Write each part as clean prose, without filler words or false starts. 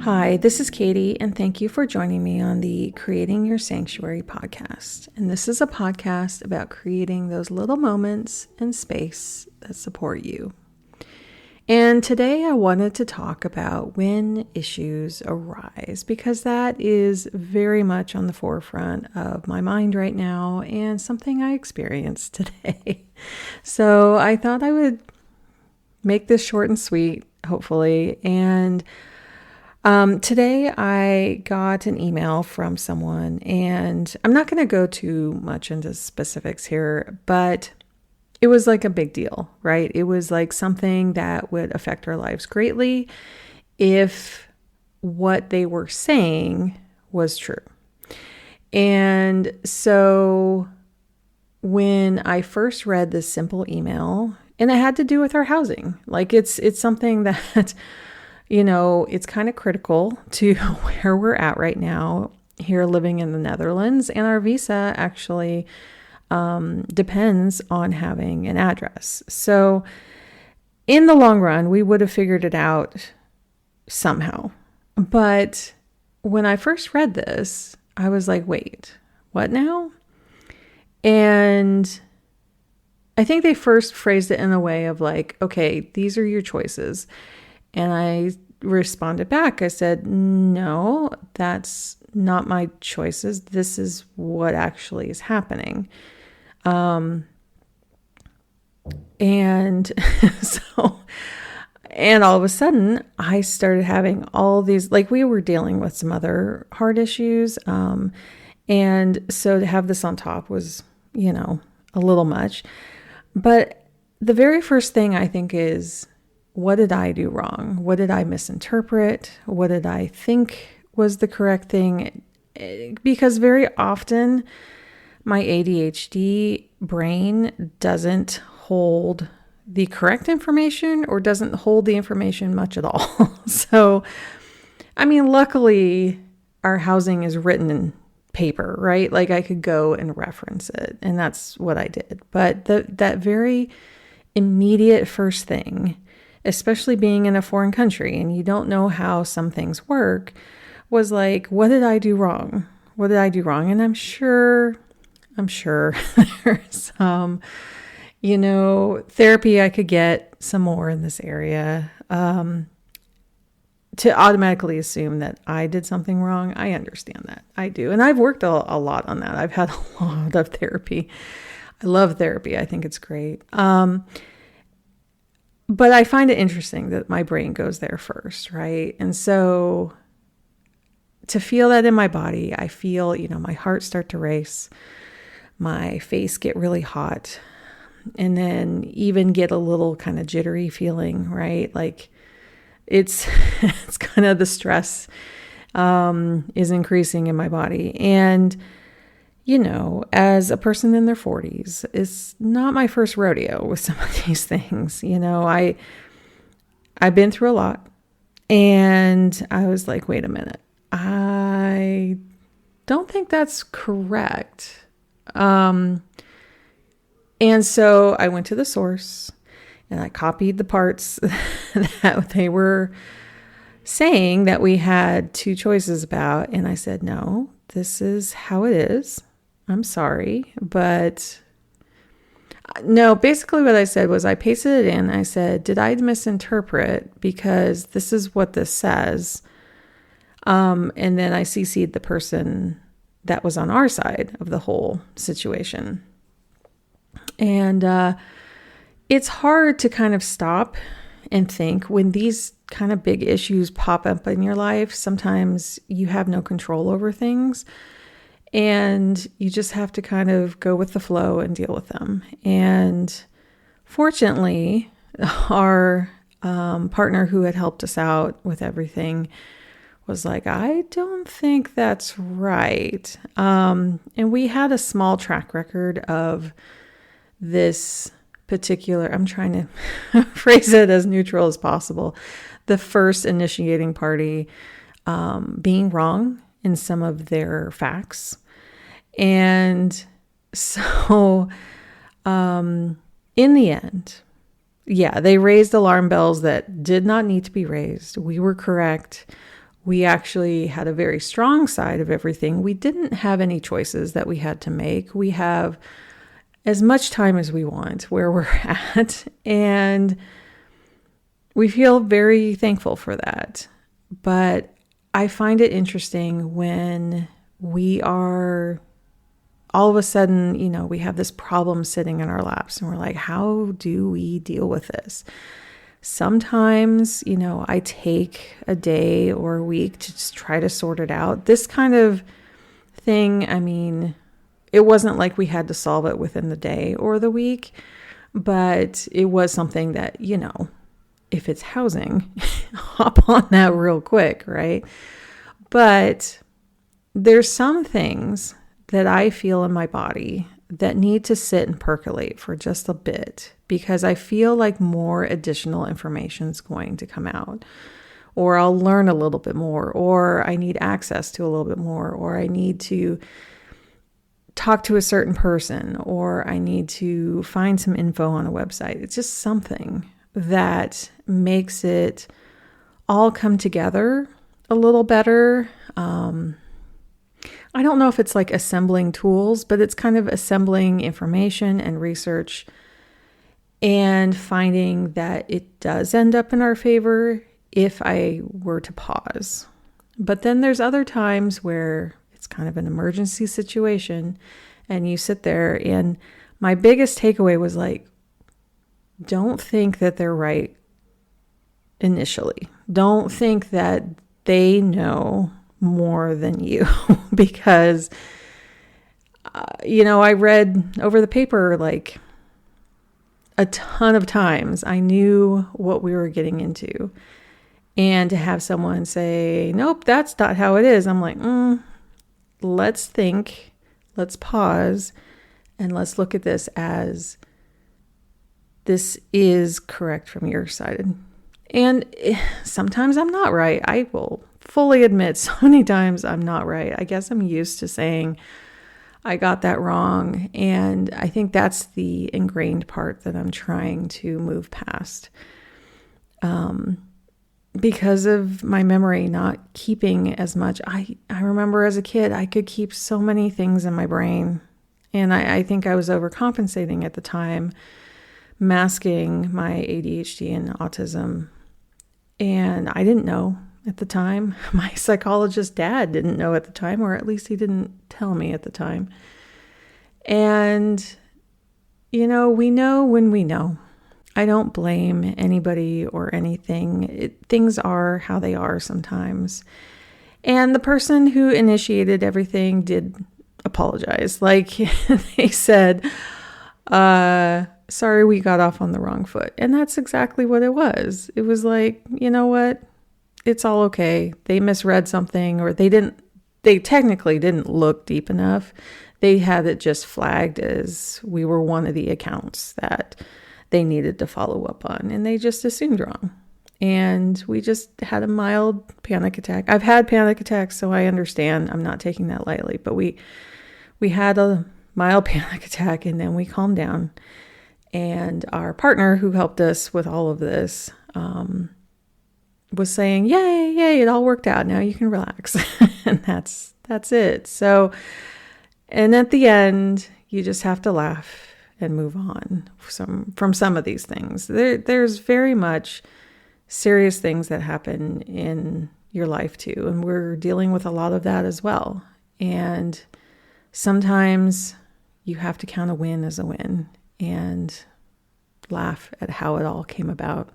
Hi, this is Katie, and thank you for joining me on the Creating Your Sanctuary podcast. And this is a podcast about creating those little moments and space that support you. And today I wanted to talk about when issues arise, because that is very much on the forefront of my mind right now and something I experienced today. So I thought I would make this short and sweet, hopefully. And today I got an email from someone, and I'm not going to go too much into specifics here, but it was like a big deal, right? It was like something that would affect our lives greatly if what they were saying was true. And so when I first read this simple email, and it had to do with our housing, like it's something that it's kind of critical to where we're at right now here living in the Netherlands. And our visa actually depends on having an address. So in the long run, we would have figured it out somehow. But when I first read this, I was like, wait, what now? And I think they first phrased it in a way of like, okay, these are your choices. And I responded back. I said, no, that's not my choices. This is what actually is happening. And and all of a sudden I started having all these, like we were dealing with some other heart issues. And so to have this on top was, a little much. But the very first thing I think is, what did I do wrong? What did I misinterpret? What did I think was the correct thing? Because very often my ADHD brain doesn't hold the correct information or doesn't hold the information much at all. So, luckily our housing is written in paper, right? Like I could go and reference it, and that's what I did. But that very immediate first thing, especially being in a foreign country and you don't know how some things work, was like, what did I do wrong? What did I do wrong? And I'm sure there's some, therapy I could get some more in this area. To automatically assume that I did something wrong, I understand that. I do. And I've worked a lot on that. I've had a lot of therapy. I love therapy. I think it's great. But I find it interesting that my brain goes there first, right? And so to feel that in my body, I feel, my heart start to race, my face get really hot, and then even get a little kind of jittery feeling, right? Like it's kind of the stress is increasing in my body. And as a person in their 40s, it's not my first rodeo with some of these things. I've been through a lot, and I was like, wait a minute, I don't think that's correct. And so I went to the source and I copied the parts that they were saying that we had two choices about. And I said, no, this is how it is. I'm sorry, but no, basically what I said was I pasted it in. I said, did I misinterpret? Because this is what this says. And then I CC'd the person that was on our side of the whole situation. And it's hard to kind of stop and think when these kind of big issues pop up in your life. Sometimes you have no control over things, and you just have to kind of go with the flow and deal with them. And fortunately, our partner who had helped us out with everything was like, I don't think that's right. And we had a small track record of this particular, I'm trying to phrase it as neutral as possible, the first initiating party being wrong in some of their facts. And so in the end, yeah, they raised alarm bells that did not need to be raised. We were correct. We actually had a very strong side of everything. We didn't have any choices that we had to make. We have as much time as we want where we're at, and we feel very thankful for that. But I find it interesting when we are all of a sudden, we have this problem sitting in our laps and we're like, how do we deal with this? Sometimes, I take a day or a week to just try to sort it out. This kind of thing, it wasn't like we had to solve it within the day or the week, but it was something that, if it's housing, hop on that real quick, right? But there's some things that I feel in my body that need to sit and percolate for just a bit, because I feel like more additional information is going to come out, or I'll learn a little bit more, or I need access to a little bit more, or I need to talk to a certain person, or I need to find some info on a website. It's just something that makes it all come together a little better. I don't know if it's like assembling tools, but it's kind of assembling information and research and finding that it does end up in our favor if I were to pause. But then there's other times where it's kind of an emergency situation and you sit there, and my biggest takeaway was like, don't think that they're right initially. Don't think that they know more than you because, I read over the paper like a ton of times. I knew what we were getting into. And to have someone say, nope, that's not how it is. I'm like, let's think, let's pause, and let's look at this as this is correct from your side. And sometimes I'm not right. I will fully admit so many times I'm not right. I guess I'm used to saying I got that wrong. And I think that's the ingrained part that I'm trying to move past. Because of my memory not keeping as much. I remember as a kid, I could keep so many things in my brain. And I think I was overcompensating at the time, masking my ADHD and autism. And I didn't know at the time. My psychologist dad didn't know at the time, or at least he didn't tell me at the time. And, we know when we know. I don't blame anybody or anything. Things are how they are sometimes. And the person who initiated everything did apologize. Like they said, sorry, we got off on the wrong foot. And that's exactly what it was. It was like, you know what? It's all okay. They misread something, or they technically didn't look deep enough. They had it just flagged as we were one of the accounts that they needed to follow up on, and they just assumed wrong. And we just had a mild panic attack. I've had panic attacks, so I understand. I'm not taking that lightly, but we had a mild panic attack, and then we calmed down. And our partner who helped us with all of this was saying, yay, it all worked out. Now you can relax. And that's it. So, and at the end, you just have to laugh and move on from some of these things. There's very much serious things that happen in your life too. And we're dealing with a lot of that as well. And sometimes you have to count a win as a win and laugh at how it all came about.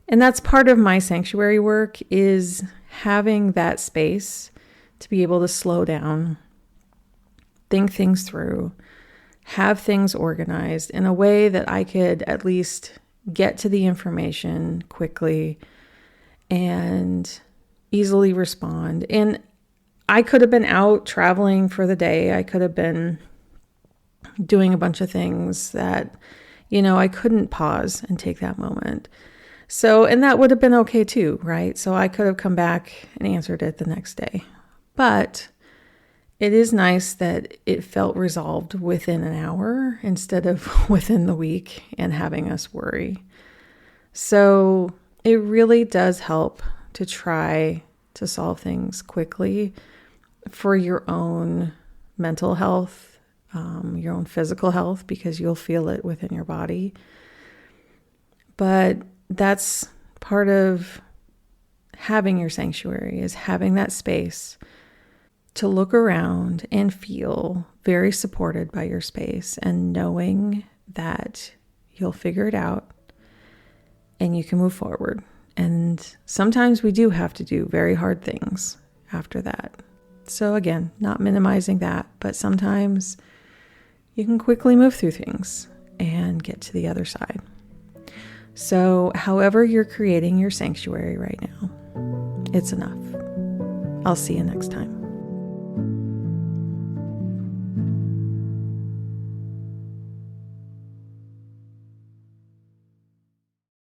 And that's part of my sanctuary work, is having that space to be able to slow down, think things through, have things organized in a way that I could at least get to the information quickly and easily respond. And I could have been out traveling for the day. I could have been doing a bunch of things that, I couldn't pause and take that moment. So, and that would have been okay too, right? So I could have come back and answered it the next day. But it is nice that it felt resolved within an hour instead of within the week and having us worry. So it really does help to try to solve things quickly for your own mental health, your own physical health, because you'll feel it within your body. But that's part of having your sanctuary, is having that space to look around and feel very supported by your space, and knowing that you'll figure it out and you can move forward. And sometimes we do have to do very hard things after that. So again, not minimizing that, but sometimes you can quickly move through things and get to the other side. So however you're creating your sanctuary right now, it's enough. I'll see you next time.